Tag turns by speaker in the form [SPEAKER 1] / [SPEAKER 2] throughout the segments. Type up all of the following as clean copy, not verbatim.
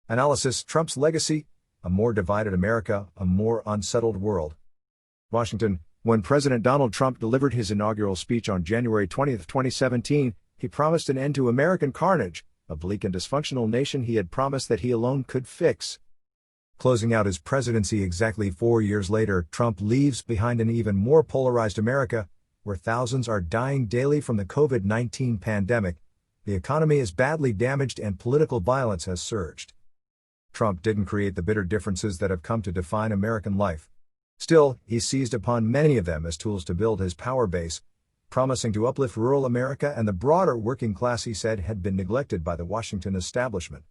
[SPEAKER 1] Analysis: Trump's legacy, a more divided America, a more unsettled world. Washington. When President Donald Trump delivered his inaugural speech on January 20, 2017, he promised an end to American carnage, a bleak and dysfunctional nation he had promised that he alone could fix. Closing out his presidency exactly 4 years later, Trump leaves behind an even more polarized America, where thousands are dying daily from the COVID-19 pandemic, the economy is badly damaged and political violence has surged. Trump didn't create the bitter differences that have come to define American life. Still, he seized upon many of them as tools to build his power base, promising to uplift rural America and the broader working class he said had been neglected by the Washington establishment.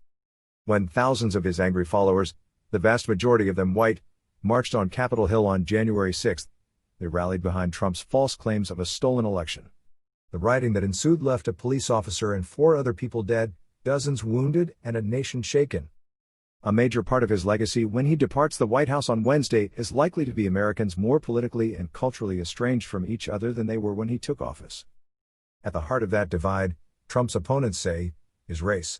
[SPEAKER 1] When thousands of his angry followers, the vast majority of them white, marched on Capitol Hill on January 6, they rallied behind Trump's false claims of a stolen election. The rioting that ensued left a police officer and 4 other people dead, dozens wounded, and a nation shaken. A major part of his legacy when he departs the White House on Wednesday is likely to be Americans more politically and culturally estranged from each other than they were when he took office. At the heart of that divide, Trump's opponents say, is race.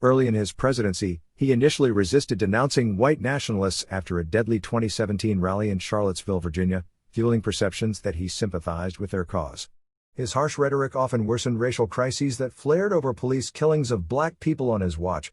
[SPEAKER 1] Early in his presidency, he initially resisted denouncing white nationalists after a deadly 2017 rally in Charlottesville, Virginia, fueling perceptions that he sympathized with their cause. His harsh rhetoric often worsened racial crises that flared over police killings of black people on his watch.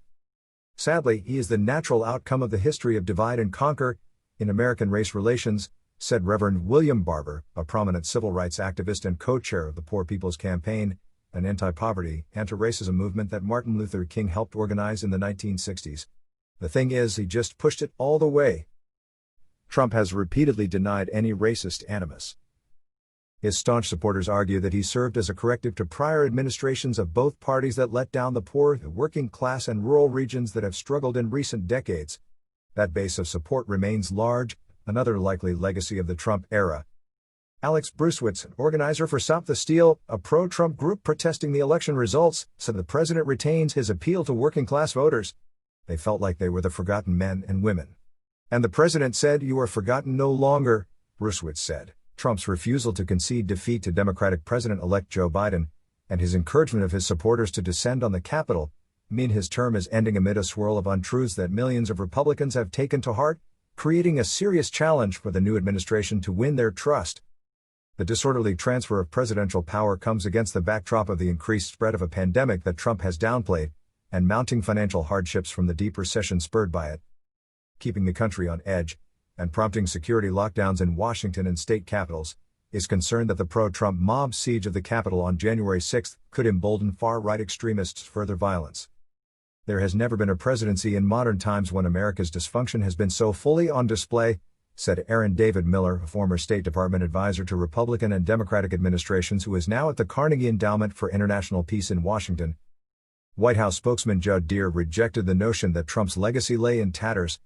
[SPEAKER 1] Sadly, he is the natural outcome of the history of divide and conquer in American race relations, said Reverend William Barber, a prominent civil rights activist and co-chair of the Poor People's Campaign, an anti-poverty, anti-racism movement that Martin Luther King helped organize in the 1960s. The thing is, he just pushed it all the way. Trump has repeatedly denied any racist animus. His staunch supporters argue that he served as a corrective to prior administrations of both parties that let down the poor, the working class and rural regions that have struggled in recent decades. That base of support remains large, another likely legacy of the Trump era. Alex Brucewitz, an organizer for Stop the Steal, a pro-Trump group protesting the election results, said the president retains his appeal to working class voters. They felt like they were the forgotten men and women. And the president said, "You are forgotten no longer," Brucewitz said. Trump's refusal to concede defeat to Democratic President-elect Joe Biden, and his encouragement of his supporters to descend on the Capitol, mean his term is ending amid a swirl of untruths that millions of Republicans have taken to heart, creating a serious challenge for the new administration to win their trust. The disorderly transfer of presidential power comes against the backdrop of the increased spread of a pandemic that Trump has downplayed, and mounting financial hardships from the deep recession spurred by it, keeping the country on edge and prompting security lockdowns in Washington and state capitals, is concerned that the pro-Trump mob siege of the Capitol on January 6 could embolden far-right extremists' further violence. There has never been a presidency in modern times when America's dysfunction has been so fully on display, said Aaron David Miller, a former State Department advisor to Republican and Democratic administrations who is now at the Carnegie Endowment for International Peace in Washington. White House spokesman Judd Deere rejected the notion that Trump's legacy lay in tatters.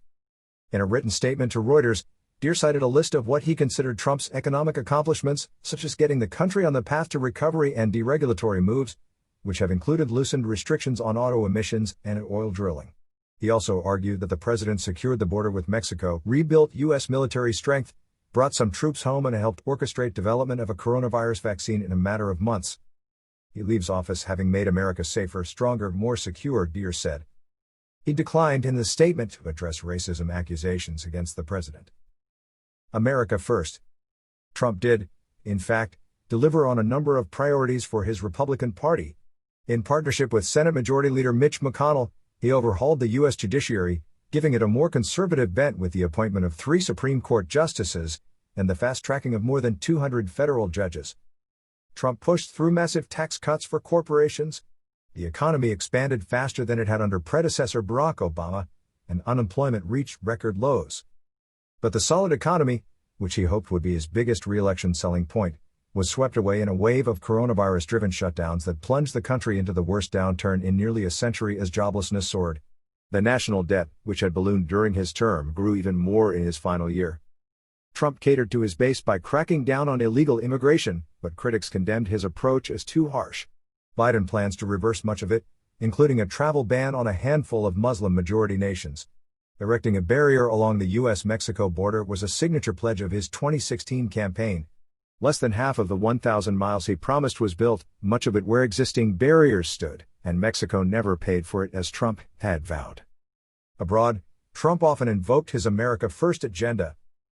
[SPEAKER 1] In a written statement to Reuters, Deere cited a list of what he considered Trump's economic accomplishments, such as getting the country on the path to recovery and deregulatory moves, which have included loosened restrictions on auto emissions and oil drilling. He also argued that the president secured the border with Mexico, rebuilt U.S. military strength, brought some troops home and helped orchestrate development of a coronavirus vaccine in a matter of months. He leaves office having made America safer, stronger, more secure, Deere said. He declined in the statement to address racism accusations against the president. America first. Trump did, in fact, deliver on a number of priorities for his Republican Party. In partnership with Senate Majority Leader Mitch McConnell, he overhauled the U.S. judiciary, giving it a more conservative bent with the appointment of 3 Supreme Court justices and the fast-tracking of more than 200 federal judges. Trump pushed through massive tax cuts for corporations. The economy expanded faster than it had under predecessor Barack Obama, and unemployment reached record lows. But the solid economy, which he hoped would be his biggest re-election selling point, was swept away in a wave of coronavirus-driven shutdowns that plunged the country into the worst downturn in nearly a century as joblessness soared. The national debt, which had ballooned during his term, grew even more in his final year. Trump catered to his base by cracking down on illegal immigration, but critics condemned his approach as too harsh. Biden plans to reverse much of it, including a travel ban on a handful of Muslim-majority nations. Erecting a barrier along the U.S.-Mexico border was a signature pledge of his 2016 campaign. Less than half of the 1,000 miles he promised was built, much of it where existing barriers stood, and Mexico never paid for it as Trump had vowed. Abroad, Trump often invoked his America First agenda.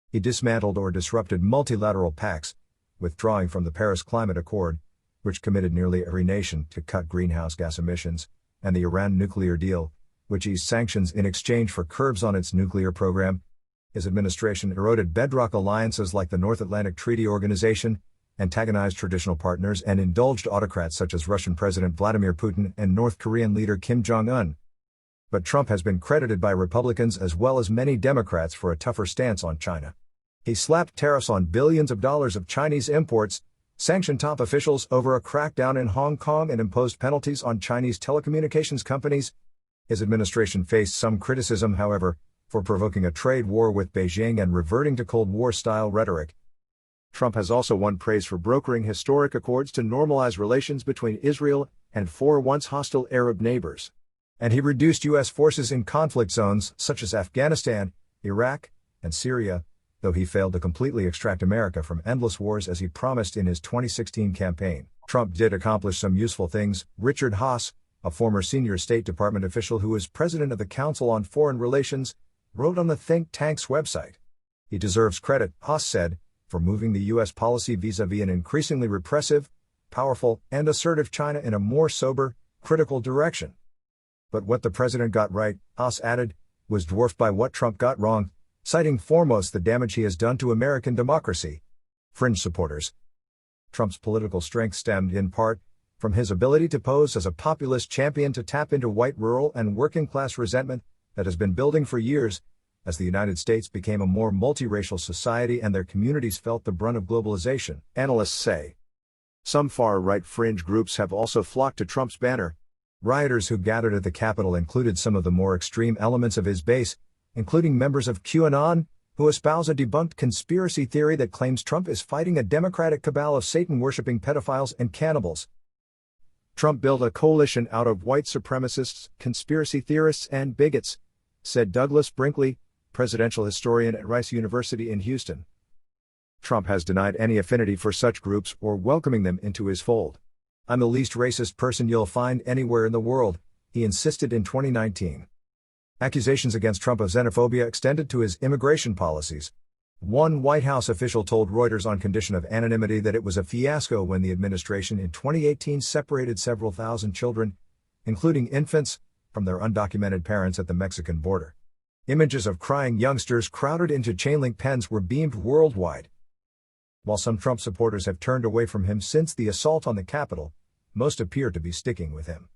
[SPEAKER 1] He dismantled or disrupted multilateral pacts, withdrawing from the Paris Climate Accord, which committed nearly every nation to cut greenhouse gas emissions, and the Iran nuclear deal, which eased sanctions in exchange for curbs on its nuclear program. His administration eroded bedrock alliances like the North Atlantic Treaty Organization, antagonized traditional partners, and indulged autocrats such as Russian President Vladimir Putin and North Korean leader Kim Jong-un. But Trump has been credited by Republicans as well as many Democrats for a tougher stance on China. He slapped tariffs on billions of dollars of Chinese imports, sanctioned top officials over a crackdown in Hong Kong, and imposed penalties on Chinese telecommunications companies. His administration faced some criticism, however, for provoking a trade war with Beijing and reverting to Cold War-style rhetoric. Trump has also won praise for brokering historic accords to normalize relations between Israel and four once hostile Arab neighbors. And he reduced U.S. forces in conflict zones such as Afghanistan, Iraq, and Syria, though he failed to completely extract America from endless wars as he promised in his 2016 campaign. Trump did accomplish some useful things. Richard Haass, a former senior State Department official who was president of the Council on Foreign Relations, wrote on the think tank's website. He deserves credit, Haass said, for moving the U.S. policy vis-à-vis an increasingly repressive, powerful, and assertive China in a more sober, critical direction. But what the president got right, Haass added, was dwarfed by what Trump got wrong, citing foremost the damage he has done to American democracy. Fringe supporters. Trump's political strength stemmed in part from his ability to pose as a populist champion to tap into white rural and working-class resentment that has been building for years, as the United States became a more multiracial society and their communities felt the brunt of globalization, analysts say. Some far-right fringe groups have also flocked to Trump's banner. Rioters who gathered at the Capitol included some of the more extreme elements of his base, including members of QAnon, who espouse a debunked conspiracy theory that claims Trump is fighting a democratic cabal of Satan-worshipping pedophiles and cannibals. Trump built a coalition out of white supremacists, conspiracy theorists, and bigots, said Douglas Brinkley, presidential historian at Rice University in Houston. Trump has denied any affinity for such groups or welcoming them into his fold. "I'm the least racist person you'll find anywhere in the world," he insisted in 2019. Accusations against Trump of xenophobia extended to his immigration policies. One White House official told Reuters on condition of anonymity that it was a fiasco when the administration in 2018 separated several thousand children, including infants, from their undocumented parents at the Mexican border. Images of crying youngsters crowded into chain-link pens were beamed worldwide. While some Trump supporters have turned away from him since the assault on the Capitol, most appear to be sticking with him.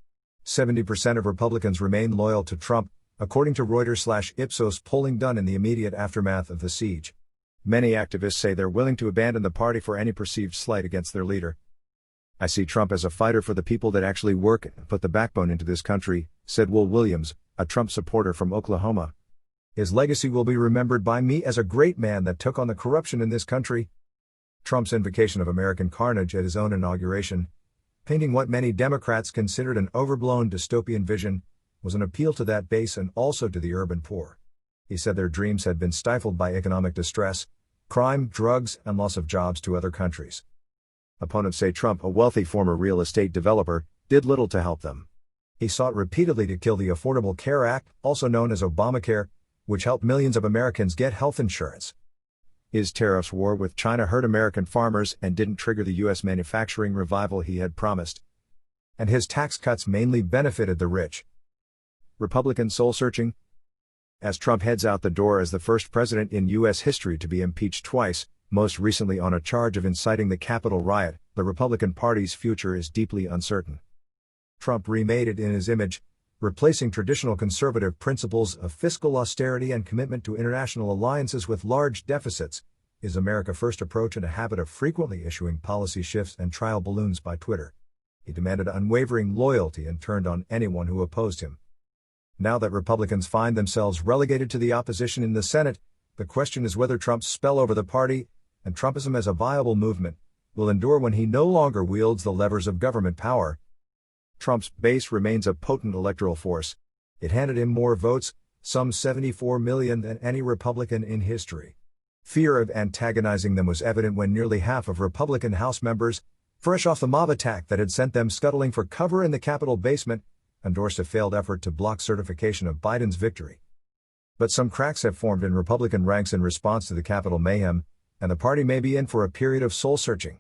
[SPEAKER 1] 70% of Republicans remain loyal to Trump, according to Reuters/Ipsos polling done in the immediate aftermath of the siege. Many activists say they're willing to abandon the party for any perceived slight against their leader. "I see Trump as a fighter for the people that actually work and put the backbone into this country," said Will Williams, a Trump supporter from Oklahoma. "His legacy will be remembered by me as a great man that took on the corruption in this country." Trump's invocation of American carnage at his own inauguration, painting what many Democrats considered an overblown dystopian vision, was an appeal to that base and also to the urban poor. He said their dreams had been stifled by economic distress, crime, drugs, and loss of jobs to other countries. Opponents say Trump, a wealthy former real estate developer, did little to help them. He sought repeatedly to kill the Affordable Care Act, also known as Obamacare, which helped millions of Americans get health insurance. His tariffs war with China hurt American farmers and didn't trigger the U.S. manufacturing revival he had promised. And his tax cuts mainly benefited the rich. Republican soul-searching. As Trump heads out the door as the first president in U.S. history to be impeached twice, most recently on a charge of inciting the Capitol riot, the Republican Party's future is deeply uncertain. Trump remade it in his image, replacing traditional conservative principles of fiscal austerity and commitment to international alliances with large deficits, his America First approach and a habit of frequently issuing policy shifts and trial balloons by Twitter. He demanded unwavering loyalty and turned on anyone who opposed him. Now that Republicans find themselves relegated to the opposition in the Senate, the question is whether Trump's spell over the party, and Trumpism as a viable movement, will endure when he no longer wields the levers of government power. Trump's base remains a potent electoral force. It handed him more votes, some 74 million, than any Republican in history. Fear of antagonizing them was evident when nearly half of Republican House members, fresh off the mob attack that had sent them scuttling for cover in the Capitol basement, endorsed a failed effort to block certification of Biden's victory. But some cracks have formed in Republican ranks in response to the Capitol mayhem, and the party may be in for a period of soul-searching.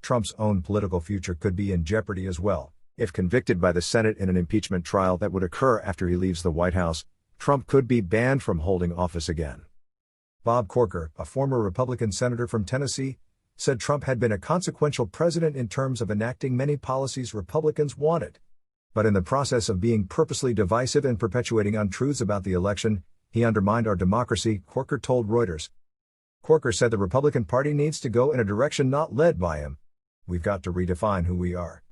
[SPEAKER 1] Trump's own political future could be in jeopardy as well. If convicted by the Senate in an impeachment trial that would occur after he leaves the White House, Trump could be banned from holding office again. Bob Corker, a former Republican senator from Tennessee, said Trump had been a consequential president in terms of enacting many policies Republicans wanted. But in the process of being purposely divisive and perpetuating untruths about the election, he undermined our democracy, Corker told Reuters. Corker said the Republican Party needs to go in a direction not led by him. We've got to redefine who we are.